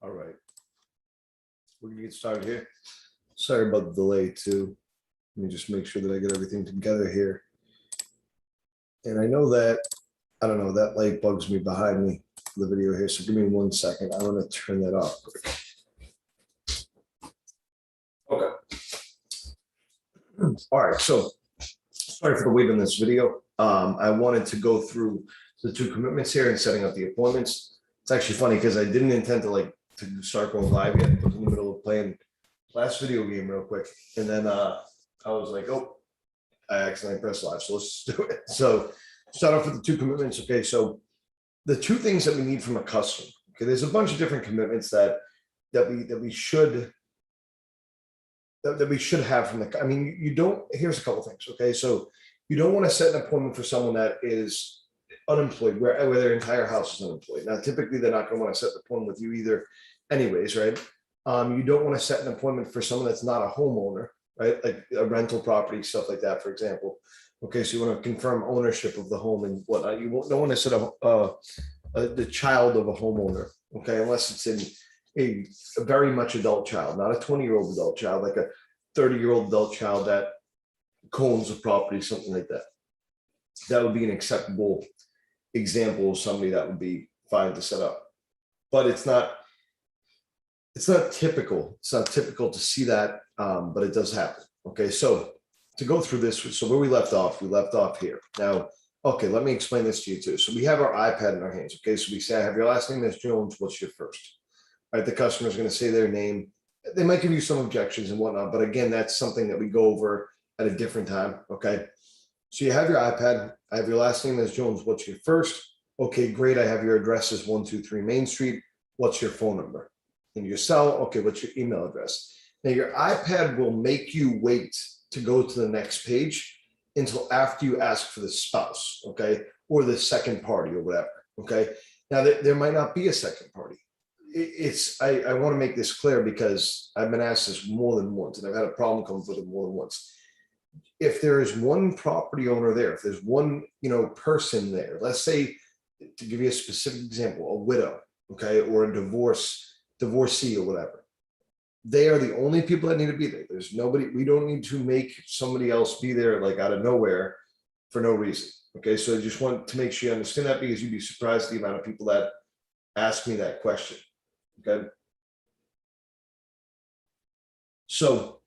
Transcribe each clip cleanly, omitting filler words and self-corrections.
All right, we're gonna get started here. Sorry about the delay too. Let me just make sure that I get everything together here. And I know that, I don't know, that light bugs me behind me, the video here. So give me 1 second. I'm gonna turn that off quick. Okay. All right, so sorry for the wait on this video. I wanted to go through the 2 commitments here and setting up the appointments. It's actually funny because I didn't intend to start going live yet. I was in the middle of playing last video game real quick. And then I was like, oh, I accidentally pressed live. So let's do it. So start off with the 2 commitments. Okay, so the 2 things that we need from a customer. Okay, there's a bunch of different commitments that we should have from the, I mean, you don't, here's a couple things. Okay, so you don't want to set an appointment for someone that is unemployed, where their entire house is unemployed. Now, typically they're not going to want to set the appointment with you either anyways, right? You don't want to set an appointment for someone that's not a homeowner, right? Like a rental property, stuff like that, for example. Okay, so you want to confirm ownership of the home and whatnot. You don't want to set the child of a homeowner, okay, unless it's in a very much adult child, not a 20-year-old adult child, like a 30-year-old adult child that owns a property, something like that. That would be an acceptable example of somebody that would be fine to set up. But it's not typical. It's not typical to see that, but it does happen. Okay, so to go through this, so where we left off here. Now, okay, let me explain this to you too. So we have our iPad in our hands. Okay, so we say, I have your last name as Jones. What's your first? All right, the customer is going to say their name. They might give you some objections and whatnot, but again, that's something that we go over at a different time. Okay, so you have your iPad. I have your last name as Jones. What's your first? Okay, great. I have your address as 123 Main Street. What's your phone number? And your cell. Okay, what's your email address? Now your iPad will make you wait to go to the next page until after you ask for the spouse, okay, or the second party or whatever. Okay, now there might not be a second party. I want to make this clear because I've been asked this more than once, and I've had a problem coming with it more than once. If there is one property owner there, if there's one person there, let's say, to give you a specific example, a widow, okay, or a divorcee or whatever, they are the only people that need to be there. There's nobody. We don't need to make somebody else be there like out of nowhere for no reason. Okay, so I just want to make sure you understand that, because you'd be surprised the amount of people that ask me that question. Okay, so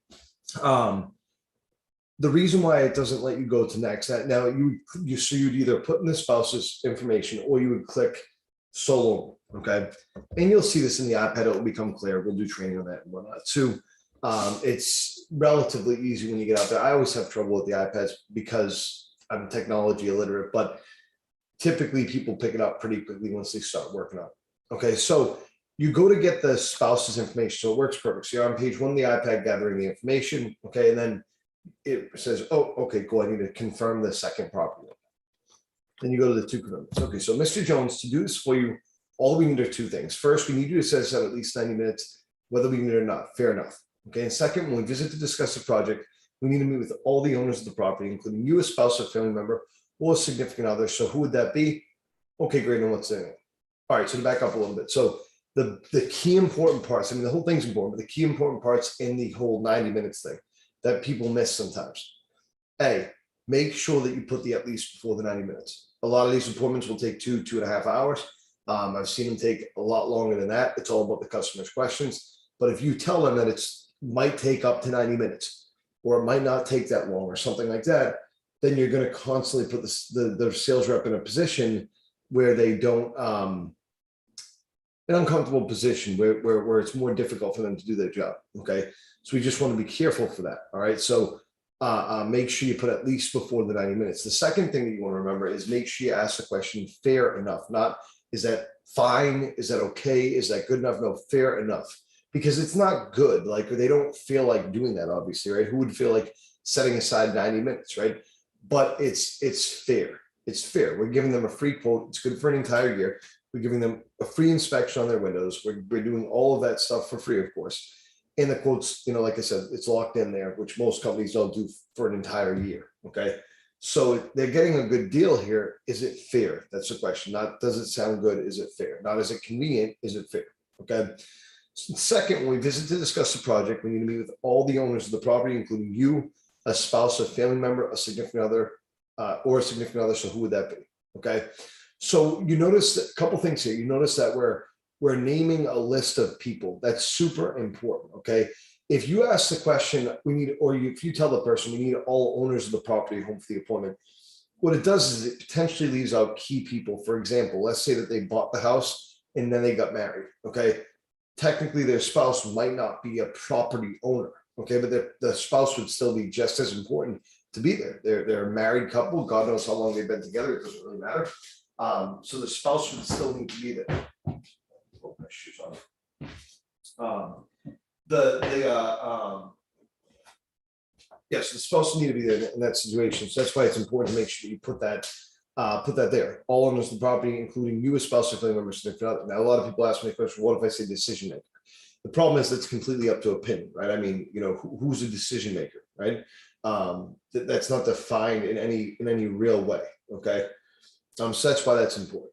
the reason why it doesn't let you go to next, now so you'd either put in the spouse's information or you would click solo. Okay, and you'll see this in the iPad. It will become clear. We'll do training on that and whatnot too. It's relatively easy when you get out there. I always have trouble with the iPads because I'm technology illiterate, but typically people pick it up pretty quickly once they start working on it. Okay, so you go to get the spouse's information, so it works perfect. So you're on page 1 of the iPad gathering the information, okay, and then it says, oh, okay, cool, I need to confirm the second property. Then you go to the 2 commitments. Okay, so Mr. Jones, to do this for you, all we need are 2 things. First, we need you to set aside at least 90 minutes, whether we need it or not. Fair enough. Okay, and second, when we visit to discuss the project, we need to meet with all the owners of the property, including you, a spouse or family member, or a significant other. So who would that be? Okay, great, and what's their name? All right, so to back up a little bit. So the key important parts, I mean, the whole thing's important, but the key important parts in the whole 90 minutes thing that people miss sometimes. A, make sure that you put the at least before the 90 minutes. A lot of these appointments will take 2.5 hours. I've seen them take a lot longer than that. It's all about the customer's questions. But if you tell them that it's might take up to 90 minutes, or it might not take that long or something like that, then you're going to constantly put the sales rep in a position where they don't, an uncomfortable position where it's more difficult for them to do their job. Okay, so we just want to be careful for that. All right, so make sure you put at least before the 90 minutes. The second thing that you want to remember is make sure you ask the question fair enough. Not, is that fine? Is that okay? Is that good enough? No, fair enough. Because it's not good. Like, they don't feel like doing that, obviously, right? Who would feel like setting aside 90 minutes, right? But it's fair. It's fair. We're giving them a free quote. It's good for an entire year. We're giving them a free inspection on their windows. We're doing all of that stuff for free, of course. And the quotes, like I said, it's locked in there, which most companies don't do for an entire year. Okay, so they're getting a good deal here. Is it fair? That's the question. Not, does it sound good? Is it fair? Not, is it convenient? Is it fair? Okay. Second, when we visit to discuss the project, we need to meet with all the owners of the property, including you, a spouse, a family member, a significant other, or a significant other. So who would that be? Okay. So you notice a couple things here. You notice that we're naming a list of people. That's super important. Okay. If you ask the question, if you tell the person we need all owners of the property home for the appointment, what it does is it potentially leaves out key people. For example, let's say that they bought the house and then they got married. Okay. Technically, their spouse might not be a property owner. Okay. But the spouse would still be just as important to be there. They're a married couple. God knows how long they've been together. It doesn't really matter. So the spouse would still need to be there. Oh, my shoes on. Yes, the spouse will need to be there in that situation. So that's why it's important to make sure you put that there. All owners of the property, including you as spouse or family members. Now, a lot of people ask me the question, what if I say decision maker? The problem is that's completely up to opinion, right? I mean, who's a decision maker, right? That's not defined in any real way. Okay. So that's why that's important.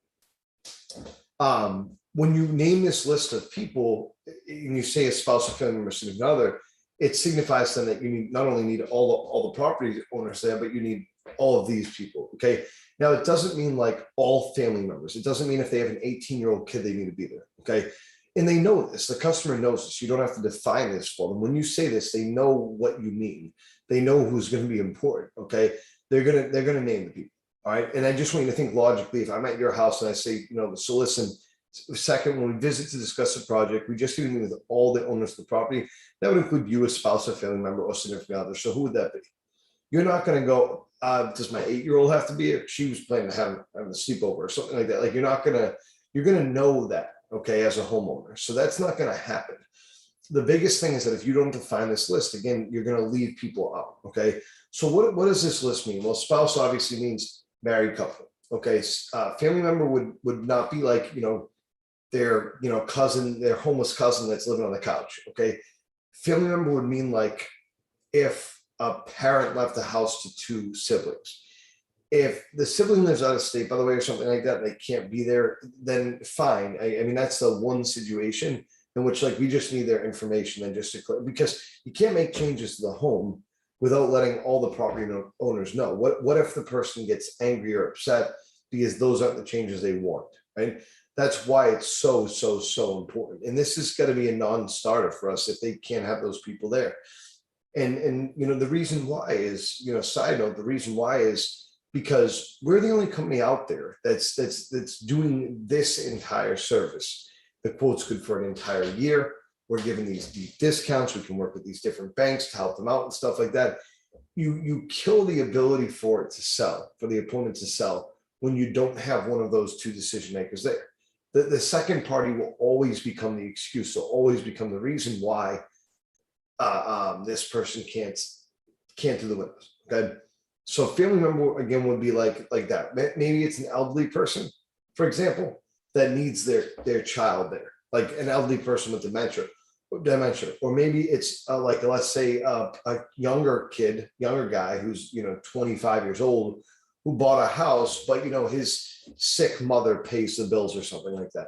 When you name this list of people and you say a spouse or family member, significant other, it signifies then that you not only need all the property owners there, but you need all of these people. Okay. Now it doesn't mean like all family members. It doesn't mean if they have an 18-year-old kid, they need to be there. Okay. And they know this, the customer knows this. You don't have to define this for them. When you say this, they know what you mean. They know who's going to be important. Okay. They're going to name the people. All right. And I just want you to think logically. If I'm at your house and I say, so listen, second, when we visit to discuss the project, we just need to meet with all the owners of the property. That would include you, a spouse, a family member, or significant other. So who would that be? You're not going to go, does my 8-year-old have to be here? She was planning to have a sleepover or something like that. Like you're going to know that, okay, as a homeowner. So that's not going to happen. The biggest thing is that if you don't define this list, again, you're going to leave people out. Okay. So what does this list mean? Well, spouse obviously means married couple. Okay. Family member would not be like, their cousin, their homeless cousin that's living on the couch. Okay. Family member would mean like if a parent left the house to 2 siblings. If the sibling lives out of state, by the way, or something like that, and they can't be there, then fine. I mean, that's the one situation in which like we just need their information and just to, because you can't make changes to the home without letting all the property owners know. What if the person gets angry or upset because those aren't the changes they want, right? That's why it's so important. And this is going to be a non-starter for us if they can't have those people there. And the reason why is, side note, the reason why is because we're the only company out there that's doing this entire service. The quote's good for an entire year. We're giving these deep discounts. We can work with these different banks to help them out and stuff like that. You kill the ability for it to sell, for the opponent to sell, when you don't have one of those 2 decision makers there. The second party will always become the excuse. So always become the reason why this person can't do the windows. Okay. So family member again would be like that. Maybe it's an elderly person, for example, that needs their child there, like an elderly person with dementia, or maybe it's like, let's say a younger guy who's 25 years old who bought a house, but his sick mother pays the bills or something like that.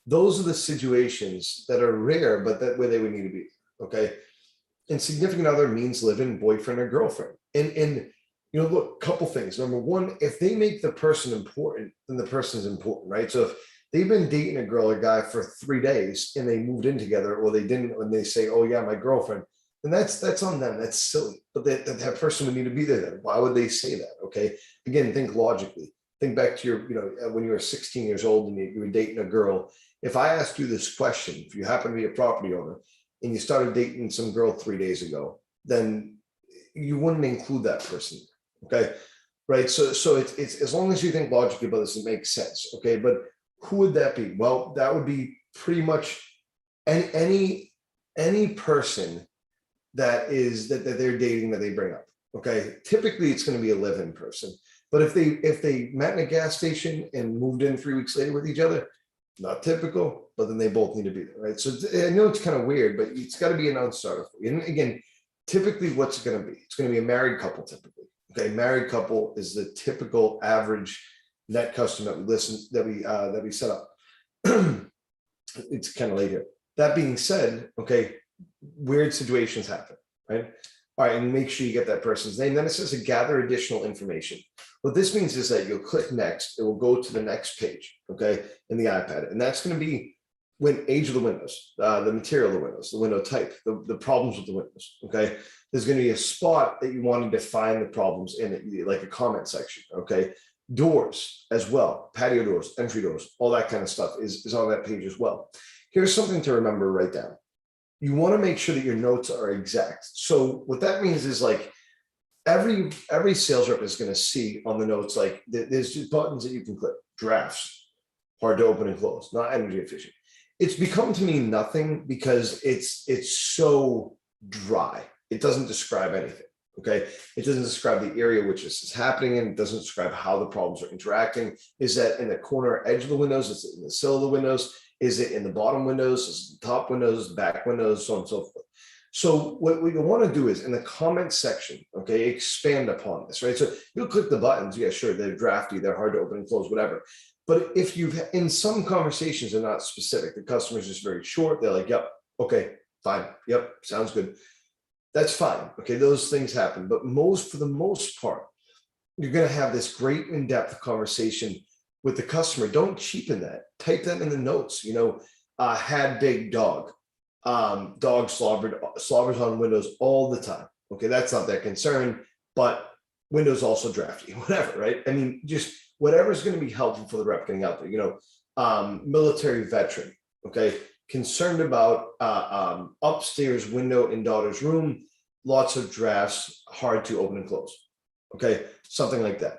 Those are the situations that are rare, but where they would need to be. Okay. And significant other means live-in boyfriend or girlfriend. And look, couple things. Number one, if they make the person important, then the person is important, right? So if they've been dating a girl or guy for 3 days and they moved in together, or they didn't, when they say, oh yeah, my girlfriend, then that's on them. That's silly. But that person would need to be there then. Why would they say that? Okay. Again, think logically. Think back to your, when you were 16 years old and you were dating a girl. If I asked you this question, if you happen to be a property owner and you started dating some girl 3 days ago, then you wouldn't include that person. Okay. Right. So it's as long as you think logically about this, it makes sense. Okay. But who would that be? Well, that would be pretty much any person that they're dating that they bring up. Okay. Typically it's going to be a live-in person, but if they met in a gas station and moved in 3 weeks later with each other, not typical, but then they both need to be there. Right. So I know it's kind of weird, but it's got to be a non-starter for you. And again, typically what's it going to be? It's going to be a married couple typically. Okay. Married couple is the typical average net custom that we set up. it's kind of late here. That being said, okay, weird situations happen, right? All right, and make sure you get that person's name. Then it says to gather additional information. What this means is that you'll click next, it will go to the next page, okay, in the iPad. And that's going to be when age of the windows, the material of the windows, the window type, the problems with the windows, okay? There's going to be a spot that you want to define the problems in it, like a comment section, okay? Doors as well, patio doors, entry doors, all that kind of stuff is on that page as well. Here's something to remember, write down. You want to make sure that your notes are exact. So what that means is like every sales rep is going to see on the notes, like there's just buttons that you can click, drafts, hard to open and close, not energy efficient. It's become to mean nothing because it's so dry. It doesn't describe anything. Okay, it doesn't describe the area which this is happening in. It doesn't describe how the problems are interacting. Is that in the corner edge of the windows? Is it in the sill of the windows? Is it in the bottom windows? Is it the top windows, back windows, so on and so forth? So what you want to do is in the comment section, okay, expand upon this, right? So you'll click the buttons. Yeah, sure, they're drafty, they're hard to open and close, whatever. But if you've, in some conversations, they're not specific. The customer's just very short. They're like, yep, okay, fine. Yep, sounds good. That's fine. Okay, those things happen. But for the most part, you're going to have this great in-depth conversation with the customer. Don't cheapen that. Type that in the notes. You know, had big dog. Dog slobbers on windows all the time. Okay, that's not that concern, but windows also drafty, whatever, right? I mean, just whatever's going to be helpful for the rep getting out there. You know, military veteran. Okay. Concerned about upstairs window in daughter's room, lots of drafts, hard to open and close. Okay, something like that.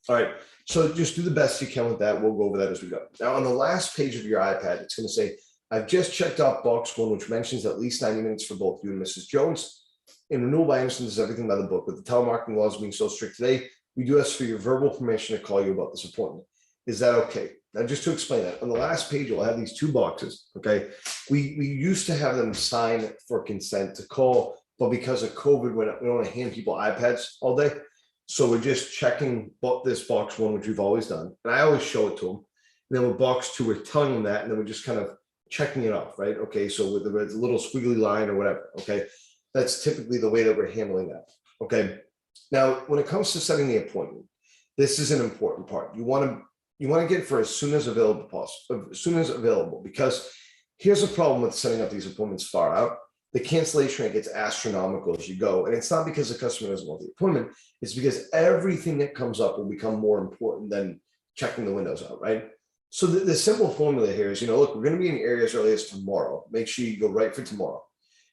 All right, so just do the best you can with that. We'll go over that as we go. Now on the last page of your iPad, it's going to say, I've just checked off box 1, which mentions at least 90 minutes for both you and Mrs. Jones. In renewal by Anderson, is everything by the book. With the telemarketing laws being so strict today, we do ask for your verbal permission to call you about this appointment. Is that okay? Now, just to explain that, on the last page, we'll have these 2 boxes, okay? We used to have them sign for consent to call, but because of COVID, we don't want to hand people iPads all day. So we're just checking this box 1, which we've always done. And I always show it to them. And then with box 2, we're telling them that, and then we're just kind of checking it off, right? Okay, so with the little squiggly line or whatever, okay? That's typically the way that we're handling that, okay? Now, when it comes to setting the appointment, this is an important part. You want to get for as soon as available, because here's a problem with setting up these appointments far out. The cancellation rate gets astronomical as you go. And it's not because the customer doesn't want the appointment. It's because everything that comes up will become more important than checking the windows out, right? So the simple formula here is, you know, look, we're going to be in area as early as tomorrow. Make sure you go right for tomorrow.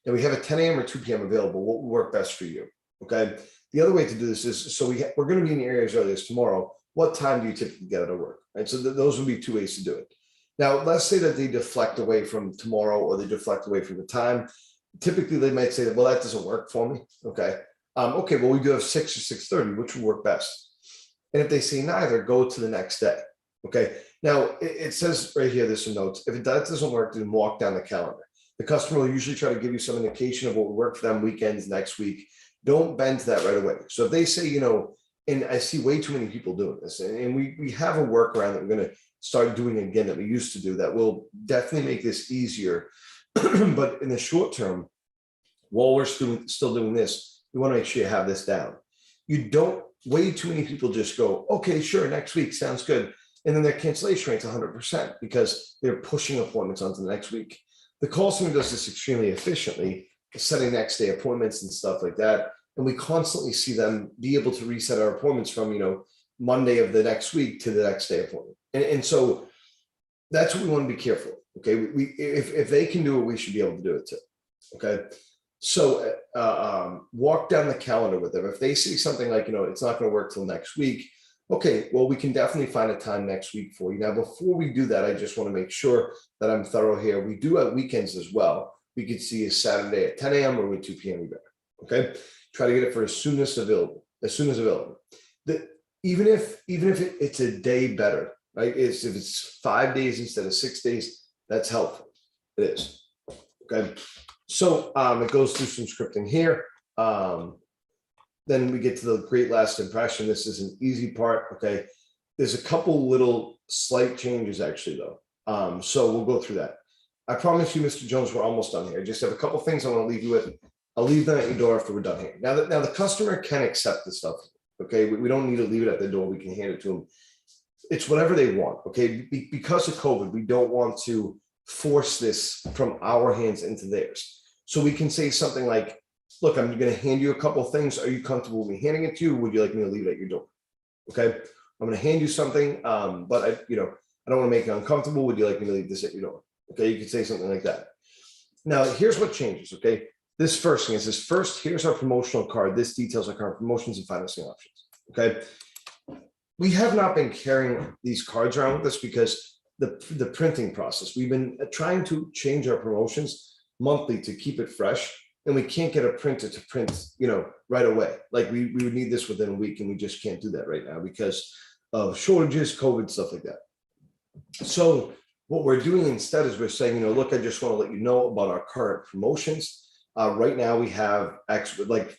And we have a 10 a.m. or 2 p.m. available. What will work best for you? Okay. The other way to do this is, so we're going to be in the area as early as tomorrow. What time do you typically get out of work? Right. So those would be 2 ways to do it. Now, let's say that they deflect away from tomorrow or they deflect away from the time. Typically, they might say that, well, that doesn't work for me. Okay. Okay, well, we do have 6 or 6:30, which would work best. And if they say neither, go to the next day. Okay. Now, it says right here, there's some notes. If that doesn't work, then walk down the calendar. The customer will usually try to give you some indication of what will work for them weekends next week. Don't bend to that right away. So if they say, you know, and I see way too many people doing this, and we have a workaround that we're going to start doing again that we used to do that will definitely make this easier. But in the short term, while we're still doing this, we want to make sure you have this down. You don't, way too many people just go, okay, sure, next week sounds good. And then their cancellation rate's 100% because they're pushing appointments onto the next week. The call center does this extremely efficiently, setting next day appointments and stuff like that. And we constantly see them be able to reset our appointments from, you know, Monday of the next week to the next day appointment. And so that's what we want to be careful. Okay. If they can do it, we should be able to do it too. Okay. So walk down the calendar with them. If they see something like, you know, it's not going to work till next week. Okay, well, we can definitely find a time next week for you. Now, before we do that, I just want to make sure that I'm thorough here. We do have weekends as well. We could see a Saturday at 10 a.m. or at 2 p.m. Okay, try to get it for as soon as available. Even if it's a day better, right? If it's 5 days instead of 6 days, that's helpful. It is. Okay, so it goes through some scripting here. Then we get to the great last impression. This is an easy part. Okay. There's a couple little slight changes actually though. So we'll go through that. I promise you, Mr. Jones, we're almost done here. I just have a couple things I want to leave you with. I'll leave them at your door after we're done here. Now the customer can accept the stuff. Okay, we don't need to leave it at the door. We can hand it to them. It's whatever they want. Okay, because of COVID, we don't want to force this from our hands into theirs. So we can say something like, look, I'm going to hand you a couple of things. Are you comfortable with me handing it to you? Or would you like me to leave it at your door? Okay, I'm going to hand you something, but I don't want to make you uncomfortable. Would you like me to leave this at your door? Okay, you could say something like that. Now, here's what changes. Okay, this first thing is this first. Here's our promotional card. This details our current promotions and financing options. Okay, we have not been carrying these cards around with us because the printing process. We've been trying to change our promotions monthly to keep it fresh, and we can't get a printer to print, right away. Like we would need this within a week, and we just can't do that right now because of shortages, COVID, stuff like that. So what we're doing instead is we're saying, look, I just want to let you know about our current promotions. Right now we have actually, like,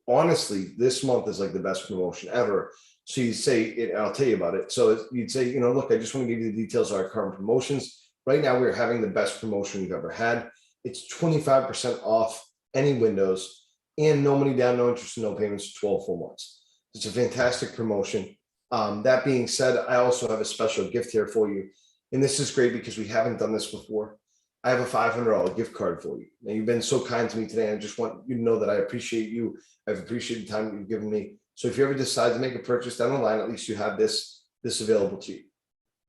honestly, this month is like the best promotion ever. So you say, I'll tell you about it. So you'd say, look, I just want to give you the details of our current promotions. Right now we're having the best promotion we've ever had. It's 25% off any windows and no money down, no interest, no payments, 12 full months. It's a fantastic promotion. That being said, I also have a special gift here for you. And this is great because we haven't done this before. I have a $500 gift card for you. And you've been so kind to me today. I just want you to know that I appreciate you. I've appreciated the time that you've given me. So if you ever decide to make a purchase down the line, at least you have this available to you.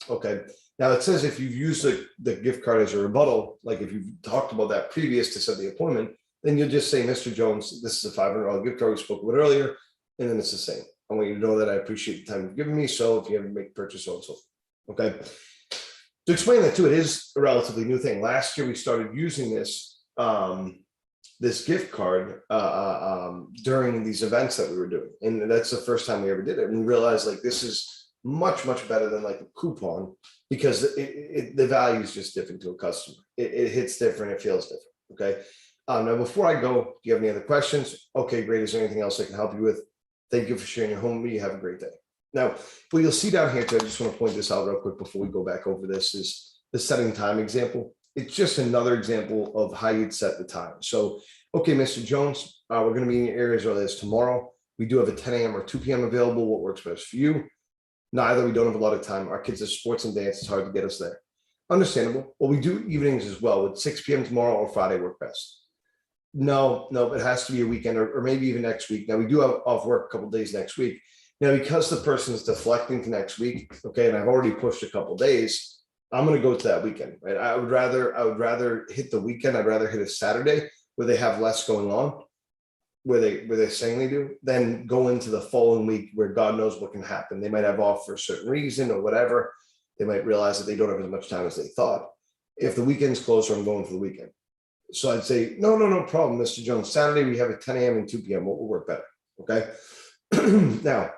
Okay. Now it says if you've used the gift card as a rebuttal, like if you've talked about that previous to set the appointment, then you'll just say, Mr. Jones, this is a $500 gift card we spoke about earlier. And then it's the same. I want you to know that I appreciate the time you've given me. So if you ever make a purchase, so and so. Okay. To explain that too, it is a relatively new thing. Last year, we started using this gift card during these events that we were doing. And that's the first time we ever did it. And we realized like this is much, much better than like a coupon because the value is just different to a customer. It hits different. It feels different. Okay. Now, before I go, do you have any other questions? Okay, great. Is there anything else I can help you with? Thank you for sharing your home with me. Have a great day. Now, what you'll see down here too, I just want to point this out real quick before we go back over this, is the setting time example. It's just another example of how you'd set the time. So, okay, Mr. Jones, we're going to be in your area as early as tomorrow. We do have a 10 a.m. or 2 p.m. available. What works best for you? Neither. We don't have a lot of time. Our kids have sports and dance. It's hard to get us there. Understandable. Well, we do evenings as well. Would 6 p.m. tomorrow or Friday work best? No, it has to be a weekend or maybe even next week. Now, we do have off work a couple of days next week. Now, because the person is deflecting to next week, okay, and I've already pushed a couple of days, I'm going to go to that weekend, right? I would rather hit the weekend. I'd rather hit a Saturday where they have less going on, where they're saying they do, than go into the following week where God knows what can happen. They might have off for a certain reason or whatever. They might realize that they don't have as much time as they thought. If the weekend's closer, I'm going for the weekend. So I'd say, no problem, Mr. Jones. Saturday, we have a 10 a.m. and 2 p.m. What will work better, okay? Now,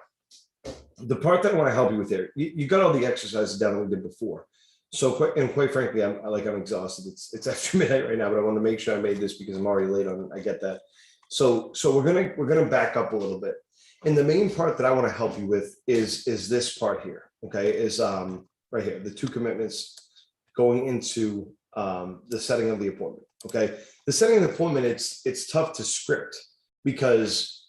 the part that I want to help you with here, you got all the exercises down that we did before. So quite frankly, I'm exhausted. It's after midnight right now, but I want to make sure I made this because I'm already late on it. I get that. So we're gonna back up a little bit. And the main part that I want to help you with is this part here. Okay, is right here, the 2 commitments going into the setting of the appointment. Okay, the setting of the appointment, it's tough to script because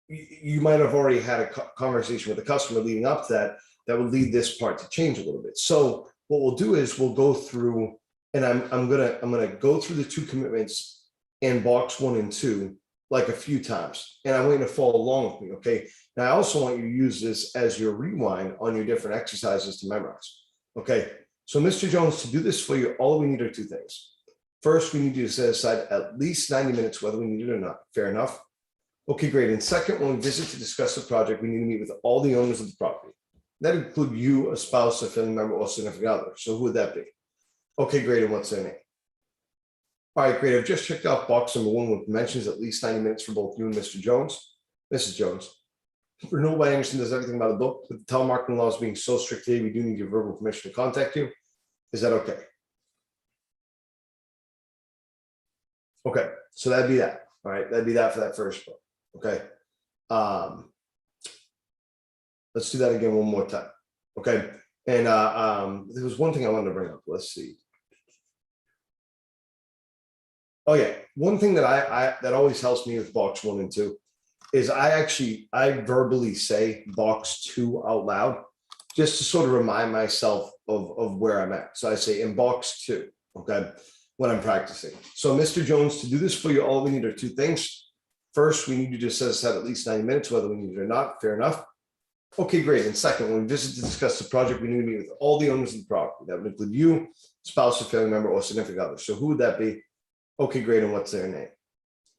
you might have already had a conversation with the customer leading up to that would lead this part to change a little bit. So what we'll do is we'll go through, and I'm gonna go through the 2 commitments in box 1 and 2 like a few times, and I want you to follow along with me. Okay. Now I also want you to use this as your rewind on your different exercises to memorize. Okay. So Mr. Jones, to do this for you, all we need are 2 things. First, we need you to set aside at least 90 minutes, whether we need it or not. Fair enough. Okay, great. And second, when we visit to discuss the project, we need to meet with all the owners of the property. That include you, a spouse, a family member, or significant other. So who would that be? Okay, great. And what's their name? All right, great. I've just checked off box number 1, which mentions at least 90 minutes for both you and Mr. Jones. Mrs. Jones, Renewal by Anderson does everything by the book. With the telemarketing laws being so strict today, we do need your verbal permission to contact you. Is that okay? Okay, so that'd be that. All right, that'd be that for that first book. Okay. Let's do that again one more time. Okay. And there was one thing I wanted to bring up. Let's see. Oh yeah. One thing that that always helps me with box 1 and 2 is I verbally say box 2 out loud just to sort of remind myself of where I'm at. So I say in box 2, okay, when I'm practicing. So Mr. Jones, to do this for you, all we need are 2 things. First, we need you to set aside at least 90 minutes, whether we need it or not. Fair enough. Okay, great. And second, when we visit to discuss the project, we need to meet with all the owners of the property. That would include you, spouse, or family member, or significant other. So who would that be? Okay, great. And what's their name?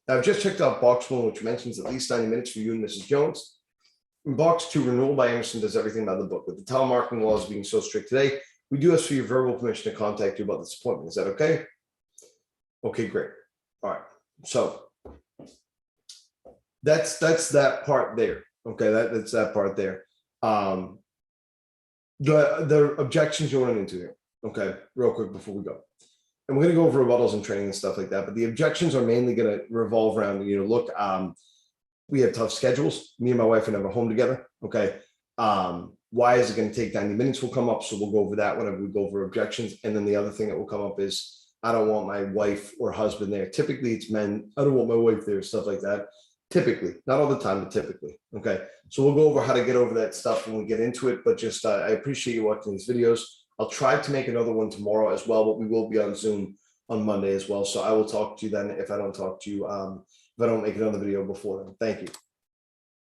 Now, I've just checked out box 1, which mentions at least 90 minutes for you and Mrs. Jones. In box 2, renewal by Emerson does everything by the book. With the telemarketing laws being so strict today, we do ask for your verbal permission to contact you about this appointment. Is that okay? Okay, great. All right. So that's that part there. Okay, that's that part there. The objections you're running into here. Okay, real quick before we go. And we're going to go over rebuttals and training and stuff like that. But the objections are mainly going to revolve around, look, we have tough schedules. Me and my wife are never home together. Okay. Why is it going to take 90 minutes will come up. So we'll go over that whenever we go over objections. And then the other thing that will come up is I don't want my wife or husband there. Typically it's men. I don't want my wife there, stuff like that. Typically, not all the time, but typically. Okay. So we'll go over how to get over that stuff when we get into it. But just, I appreciate you watching these videos. I'll try to make another one tomorrow as well, but we will be on Zoom on Monday as well. So I will talk to you then if I don't talk to you, if I don't make another video before then. Thank you.